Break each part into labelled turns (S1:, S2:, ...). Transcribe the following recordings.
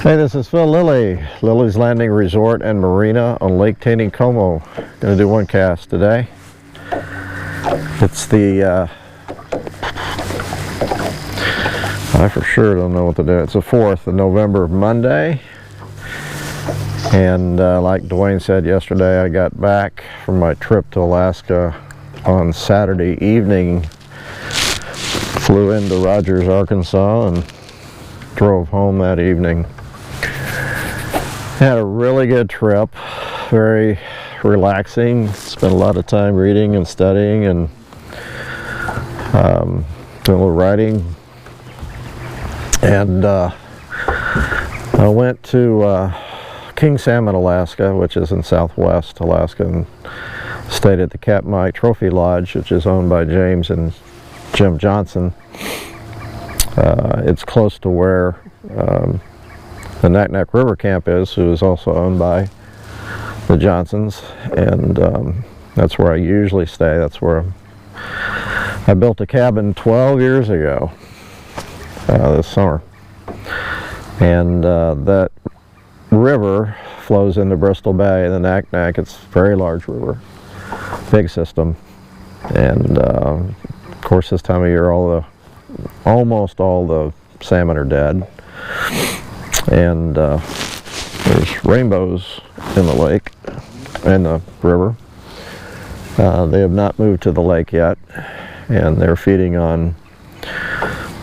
S1: Hey, this is Phil Lilley, Lilley's Landing Resort and Marina on Lake Taneycomo. Going to do one cast today. It's the, I for sure don't know what to do. It's the 4th of November, Monday. And like Dwayne said yesterday, I got back from my trip to Alaska on Saturday evening. Flew into Rogers, Arkansas and drove home that evening. Had a really good trip, very relaxing. Spent a lot of time reading and studying and doing a little writing. And I went to King Salmon, Alaska, which is in southwest Alaska, and stayed at the Katmai Trophy Lodge, which is owned by James and Jim Johnson. It's close to where the Naknek River Camp is, who is also owned by the Johnsons, and that's where I usually stay. That's where I built a cabin 12 years ago this summer, and that river flows into Bristol Bay, the Naknek. It's a very large river, big system, and of course this time of year almost all the salmon are dead. And there's rainbows in the lake and the river. They have not moved to the lake yet, and they're feeding on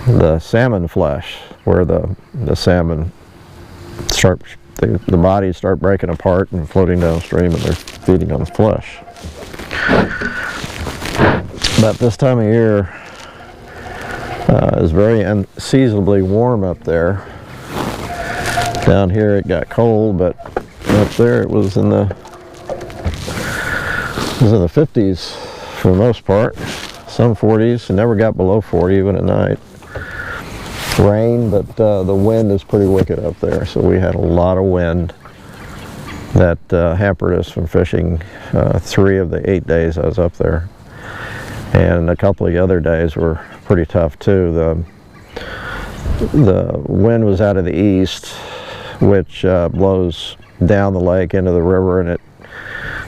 S1: the salmon flesh, where the salmon the bodies start breaking apart and floating downstream, and they're feeding on the flesh. But this time of year is very unseasonably warm up there. Down here it got cold, but up there it was in the 50s for the most part, some 40s. It never got below 40 even at night. Rain, but the wind is pretty wicked up there, so we had a lot of wind that hampered us from fishing 3 of the 8 days I was up there, and a couple of the other days were pretty tough too. The wind was out of the east, which blows down the lake into the river, and it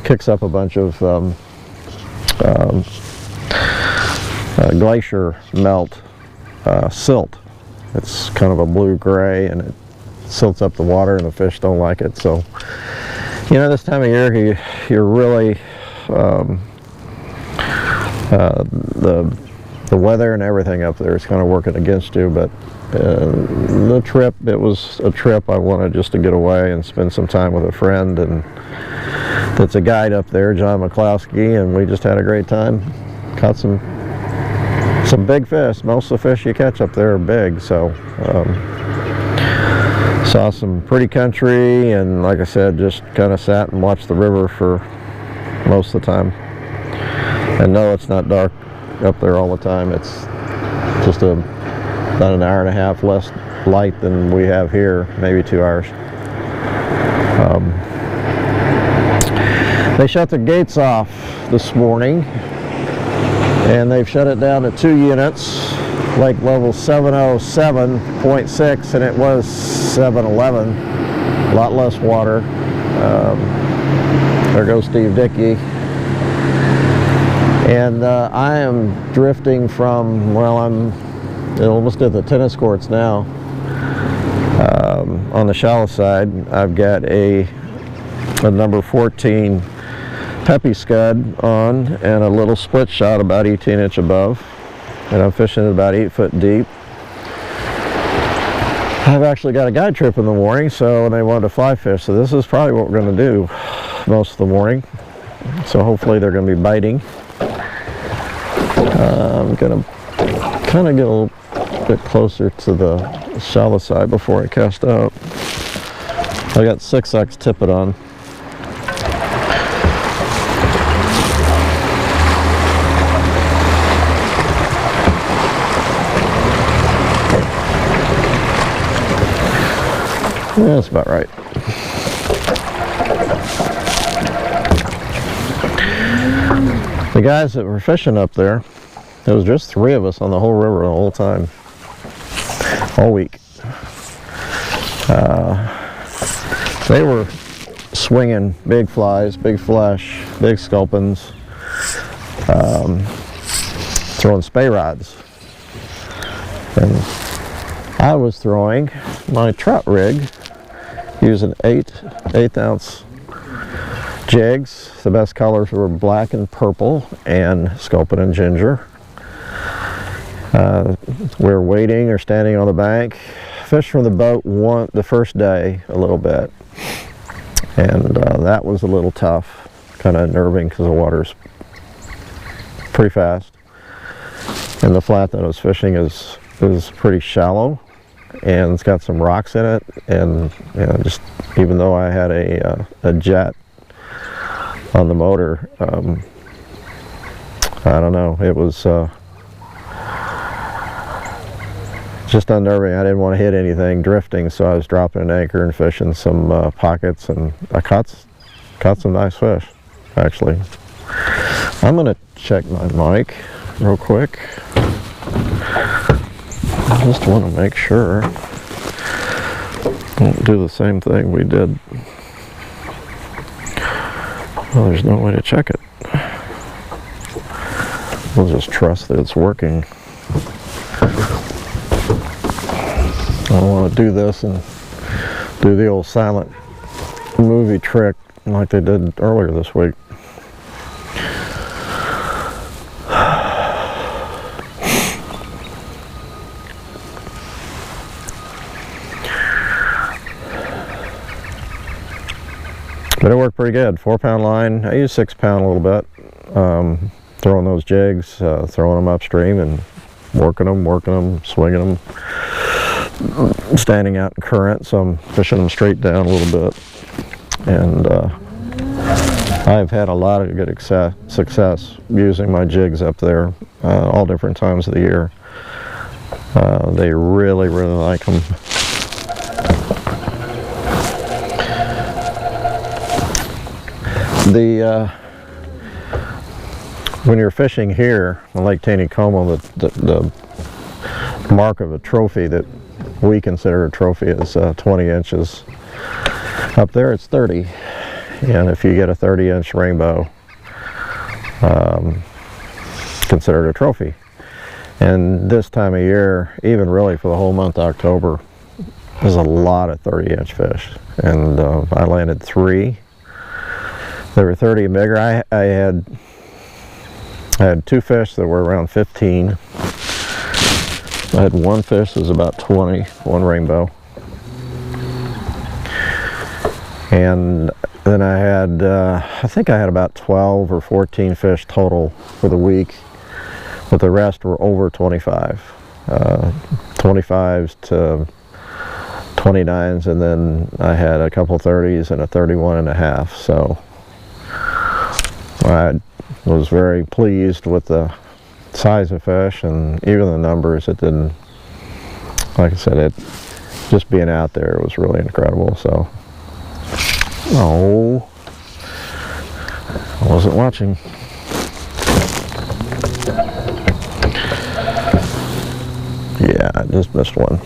S1: kicks up a bunch of glacier melt, silt. It's kind of a blue-gray, and it silts up the water, and the fish don't like it. So, you know, this time of year, you're really the weather and everything up there is kind of working against you. But the trip, it was a trip I wanted just to get away and spend some time with a friend, and that's a guide up there, John McCloskey, and we just had a great time. Caught some big fish. Most of the fish you catch up there are big, so saw some pretty country, and like I said, just kind of sat and watched the river for most of the time. And no, it's not dark up there all the time. It's just about an hour and a half less light than we have here, maybe 2 hours. They shut the gates off this morning, and they've shut it down to 2 units. Lake level 707.6, and it was 711. A lot less water. There goes Steve Dickey. And I am drifting from, well, I'm almost at the tennis courts now. On the shallow side, I've got a number 14 Peppy Scud on, and a little split shot about 18 inch above, and I'm fishing at about 8 foot deep. I've actually got a guide trip in the morning, so they wanted to fly fish, so this is probably what we're going to do most of the morning. So hopefully they're going to be biting. I'm going to kind of get a little bit closer to the shallow side before I cast out. I got 6X tippet on. Yeah, that's about right. The guys that were fishing up there, there was just 3 of us on the whole river the whole time, all week. They were swinging big flies, big flesh, big sculpins, throwing spay rods. And I was throwing my trout rig using 8 ounce jigs. The best colors were black and purple and sculpin and ginger. We were waiting or standing on the bank. Fished from the boat the first day a little bit, and that was a little tough, kind of unnerving because the water's pretty fast, and the flat that I was fishing is pretty shallow, and it's got some rocks in it, and just even though I had a jet on the motor, I don't know, it was just unnerving. I didn't want to hit anything drifting, so I was dropping an anchor and fishing some pockets, and I caught some nice fish, actually. I'm going to check my mic real quick. I just want to make sure I don't do the same thing we did. Well, there's no way to check it. We'll just trust that it's working. I don't want to do this and do the old silent movie trick like they did earlier this week. But it worked pretty good. 4-pound line. I used 6-pound a little bit. Throwing those jigs, throwing them upstream and working them, swinging them. Standing out in current, so I'm fishing them straight down a little bit, and I've had a lot of good success using my jigs up there, all different times of the year. They really like them. When you're fishing here on Lake Taneycomo, the mark of a trophy that we consider a trophy is 20 inches. Up there it's 30, and if you get a 30-inch rainbow, considered a trophy. And this time of year, even really for the whole month of October, there's a lot of 30-inch fish, and I landed 3. They were 30 and bigger. I had 2 fish that were around 15. I had 1 fish that was about 20, 1 rainbow. And then I had, I think I had about 12 or 14 fish total for the week, but the rest were over 25. 25s to 29s, and then I had a couple 30s and a 31 and a half. So I was very pleased with the size of fish and even the numbers. It didn't, like I said, just being out there was really incredible. So, oh, I wasn't watching. Yeah, I just missed one.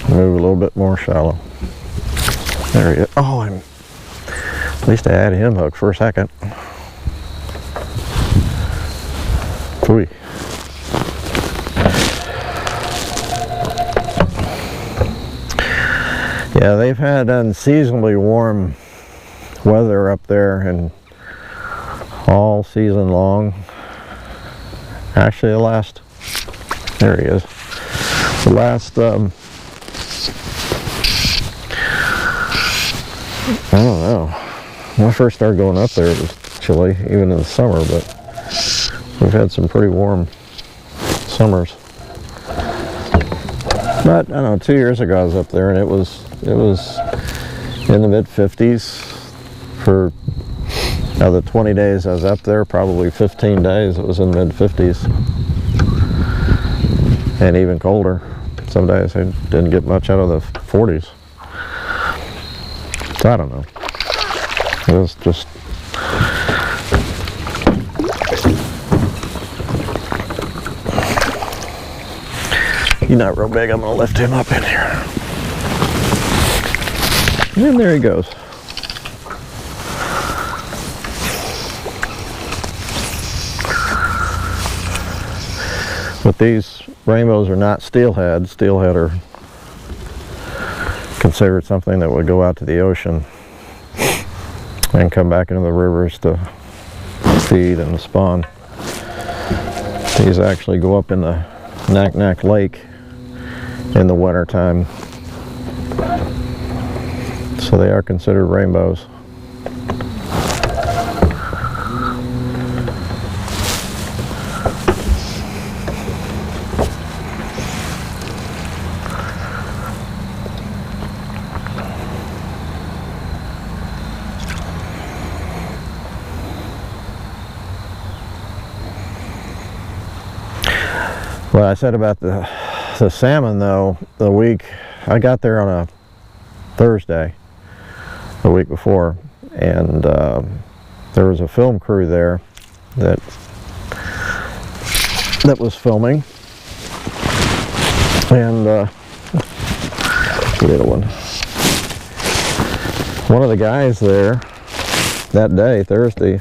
S1: Move a little bit more shallow. There he is. Oh, at least I had him hooked for a second. Phooey. Yeah, they've had unseasonably warm weather up there and all season long. Actually, there he is. The last, I don't know. When I first started going up there, it was chilly, even in the summer, but we've had some pretty warm summers. But, I don't know, 2 years ago I was up there, and it was in the mid-50s for, the 20 days I was up there, probably 15 days it was in the mid-50s. And even colder. Some days I didn't get much out of the 40s. So I don't know. It was just he's not real big. I'm gonna lift him up in here. And there he goes. But these rainbows are not steelhead. Steelhead are considered something that would go out to the ocean and come back into the rivers to feed and spawn. These actually go up in the Naknek Lake in the winter time. So they are considered rainbows. What I said about the salmon, though, the week I got there on a Thursday, the week before, and there was a film crew there that was filming, and little one of the guys there that day, Thursday,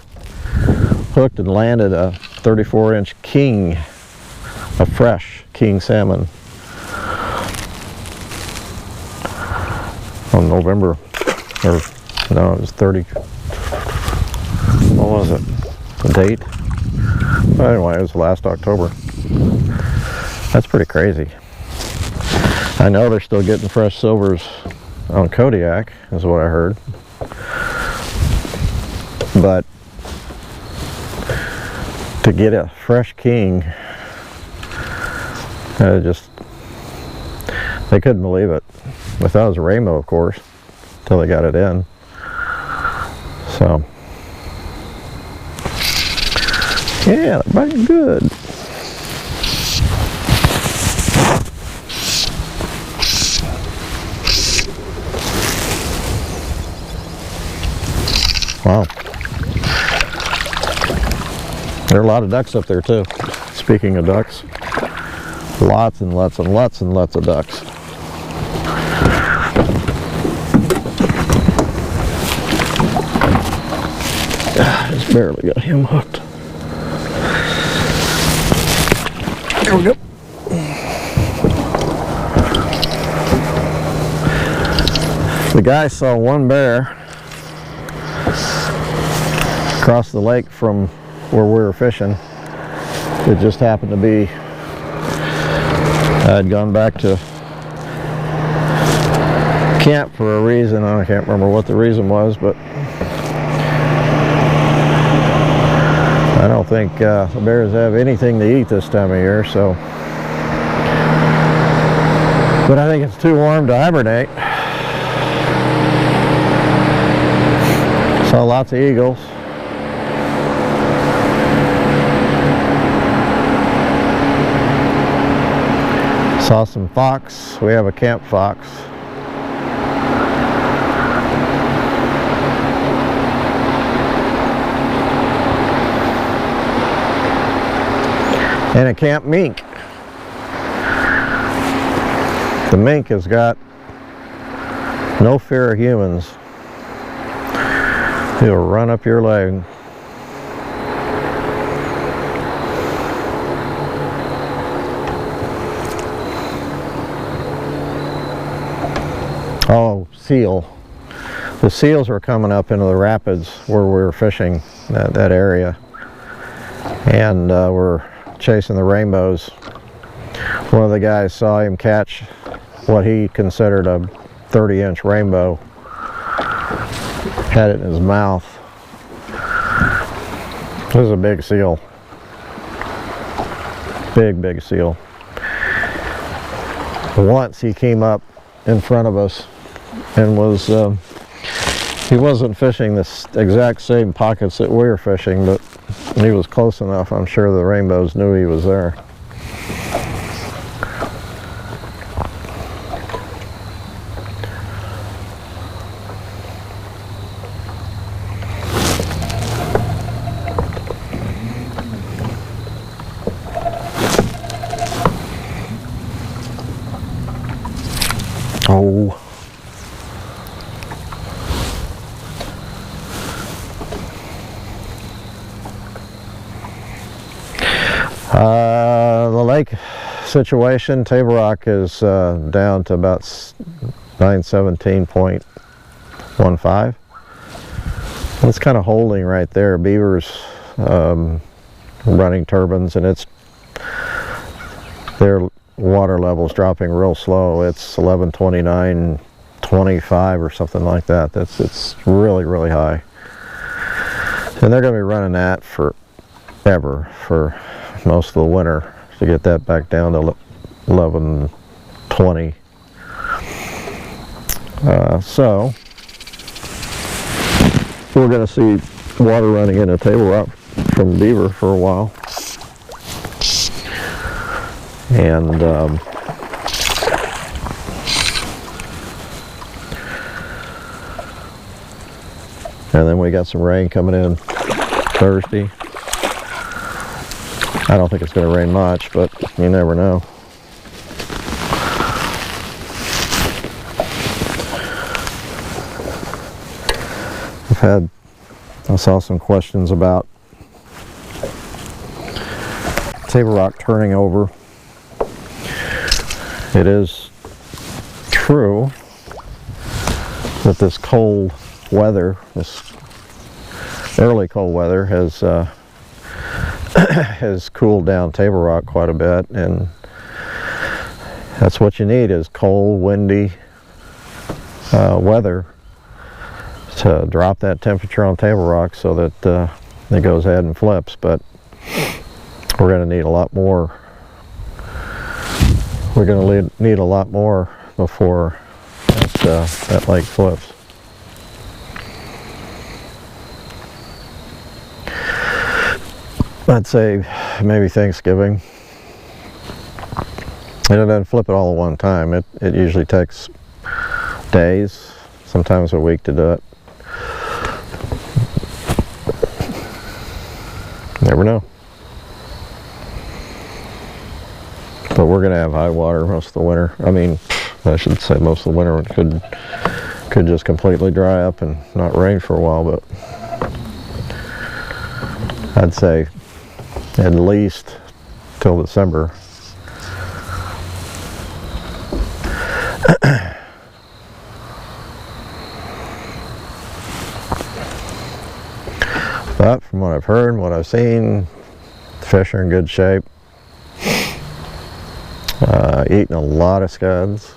S1: hooked and landed a 34-inch king, a fresh king salmon on November, or no, it was 30, what was it, the date? Well, anyway, it was last October. That's pretty crazy. I know they're still getting fresh silvers on Kodiak, is what I heard, but to get a fresh king, they couldn't believe it. They thought it was a rainbow, of course, until they got it in. So, yeah, they're biting good. Wow. There are a lot of ducks up there, too. Speaking of ducks, lots and lots and lots and lots of ducks. Just barely got him hooked. There we go. The guy saw one bear across the lake from where we were fishing. It just happened to be, I had gone back to camp for a reason. I can't remember what the reason was, but I don't think the bears have anything to eat this time of year, so. But I think it's too warm to hibernate. Saw lots of eagles. Saw some fox. We have a camp fox. And a camp mink. The mink has got no fear of humans. He'll run up your leg. Oh, seal. The seals were coming up into the rapids where we were fishing, that area. And we're chasing the rainbows. One of the guys saw him catch what he considered a 30-inch rainbow. Had it in his mouth. This is a big seal. Big, big seal. Once he came up in front of us and was, he wasn't fishing this exact same pockets that we were fishing, but he was close enough. I'm sure the rainbows knew he was there. Oh. The lake situation, Table Rock is down to about 917.15. It's kind of holding right there. Beaver's running turbines, and their water level's dropping real slow. It's 1129.25 or something like that. It's really, really high. And they're going to be running that forever, for most of the winter, to get that back down to 1120. So we're going to see water running into Table Rock from Beaver for a while. And then we got some rain coming in Thursday. I don't think it's going to rain much, but you never know. I saw some questions about Table Rock turning over. It is true that this cold weather, this early cold weather, has has cooled down Table Rock quite a bit, and that's what you need, is cold, windy weather to drop that temperature on Table Rock so that it goes ahead and flips. But we're going to need a lot more. We're going to need a lot more before that lake flips. I'd say maybe Thanksgiving. And it doesn't flip it all at one time. It usually takes days, sometimes a week to do it. Never know. But we're going to have high water most of the winter. I mean, I should say most of the winter. It could just completely dry up and not rain for a while, but I'd say at least till December. But from what I've heard, what I've seen, the fish are in good shape. Eating a lot of scuds,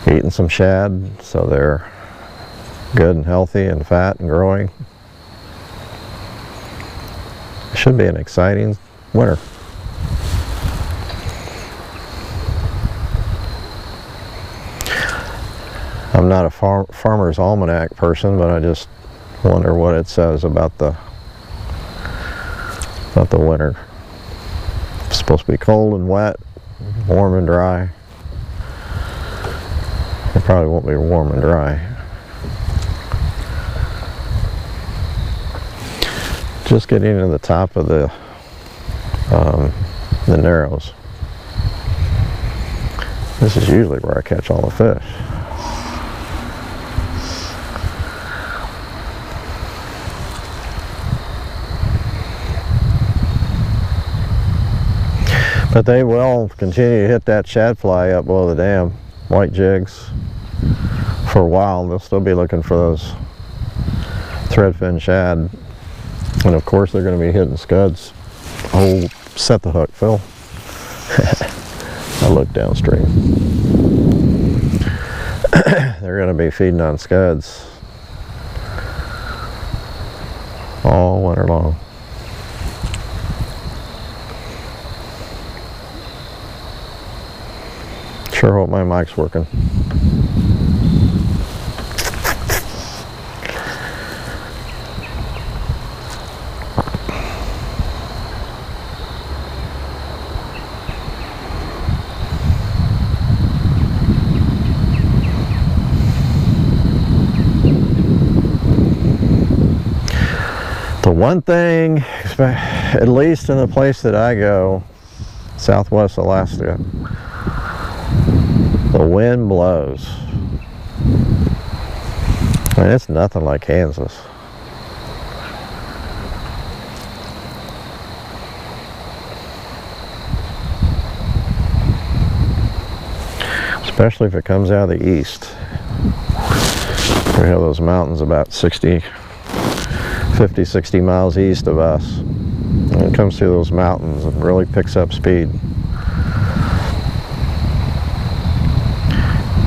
S1: eating some shad, so they're good and healthy and fat and growing. It should be an exciting winter. I'm not a farmer's almanac person, but I just wonder what it says about the winter. It's supposed to be cold and wet, warm and dry. It probably won't be warm and dry. Just getting to the top of the narrows. This is usually where I catch all the fish. But they will continue to hit that shad fly up below the dam, white jigs, for a while. They'll still be looking for those threadfin shad. And of course they're going to be hitting scuds. Oh, set the hook, Phil. I look downstream. They're going to be feeding on scuds all winter long. Sure hope my mic's working. The one thing, at least in the place that I go, Southwest Alaska, The wind blows. I mean, it's nothing like Kansas. Especially if it comes out of the east. We have those mountains about 50, 60 miles east of us. And it comes through those mountains and really picks up speed.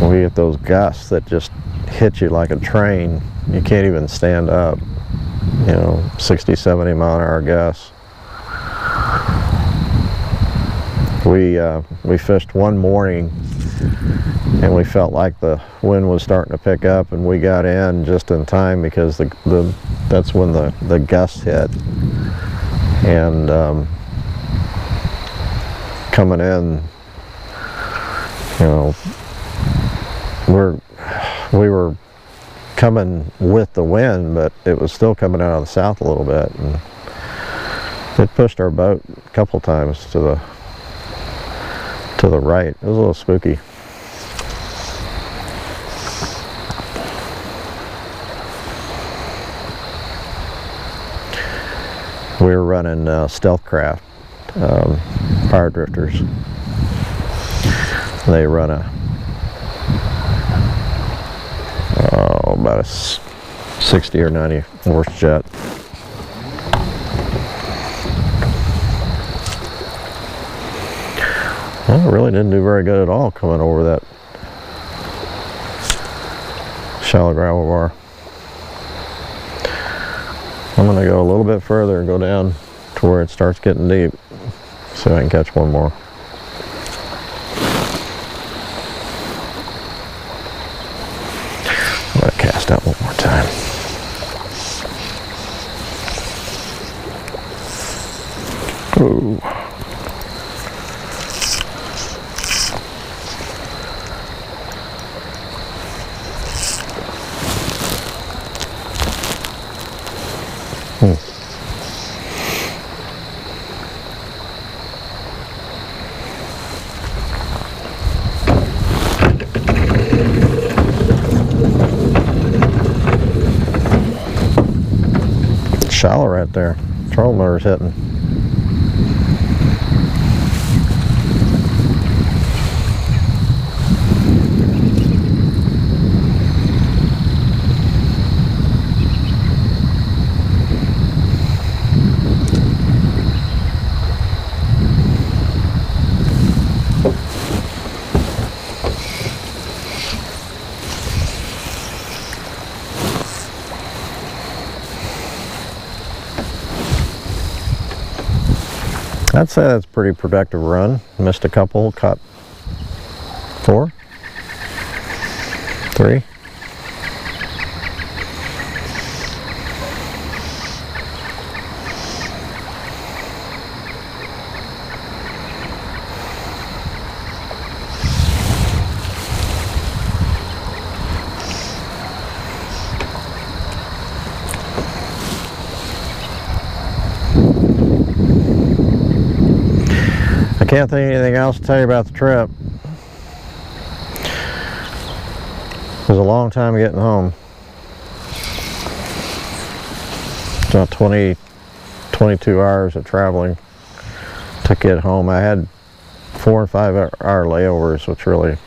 S1: We get those gusts that just hit you like a train. You can't even stand up. You know, 60, 70 mile an hour gusts. We fished one morning and we felt like the wind was starting to pick up, and we got in just in time because that's when the gusts hit. And coming in, you know, we were coming with the wind, but it was still coming out of the south a little bit, and it pushed our boat a couple times to the right. It was a little spooky. We were running stealth craft, power drifters. They run about a 60 or 90 horse jet. Well, it really didn't do very good at all coming over that shallow gravel bar. I'm going to go a little bit further and go down to where it starts getting deep, so I can catch one more. I'm going to cast out one more time. Ooh. Shallow right there. Trolling motor's hitting. I'd say that's a pretty productive run. Missed a couple, caught 4, 3. I can't think of anything else to tell you about the trip. It was a long time getting home. About 22 hours of traveling to get home. I had 4 and 5 hour layovers, which really,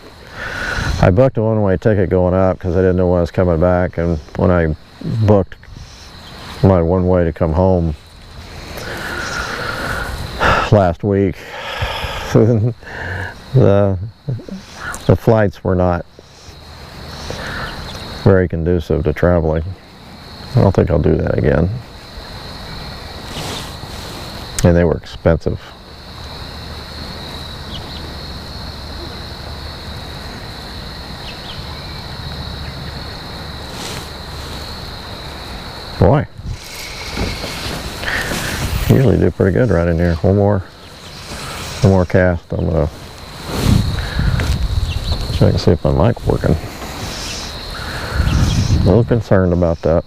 S1: I booked a one-way ticket going up because I didn't know when I was coming back, and when I booked my one-way to come home last week, the flights were not very conducive to traveling. I don't think I'll do that again. And they were expensive. Boy, usually do pretty good right in here. One more cast. I'm gonna check and see if my mic's working. A little concerned about that.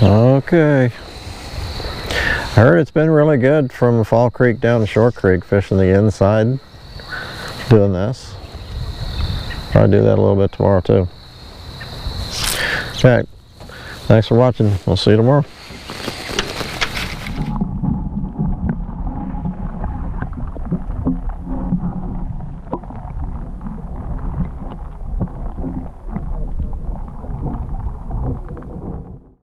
S1: Okay. I heard it's been really good from Fall Creek down to Short Creek, fishing the inside, doing this. Probably do that a little bit tomorrow too. Okay, thanks for watching. We'll see you tomorrow.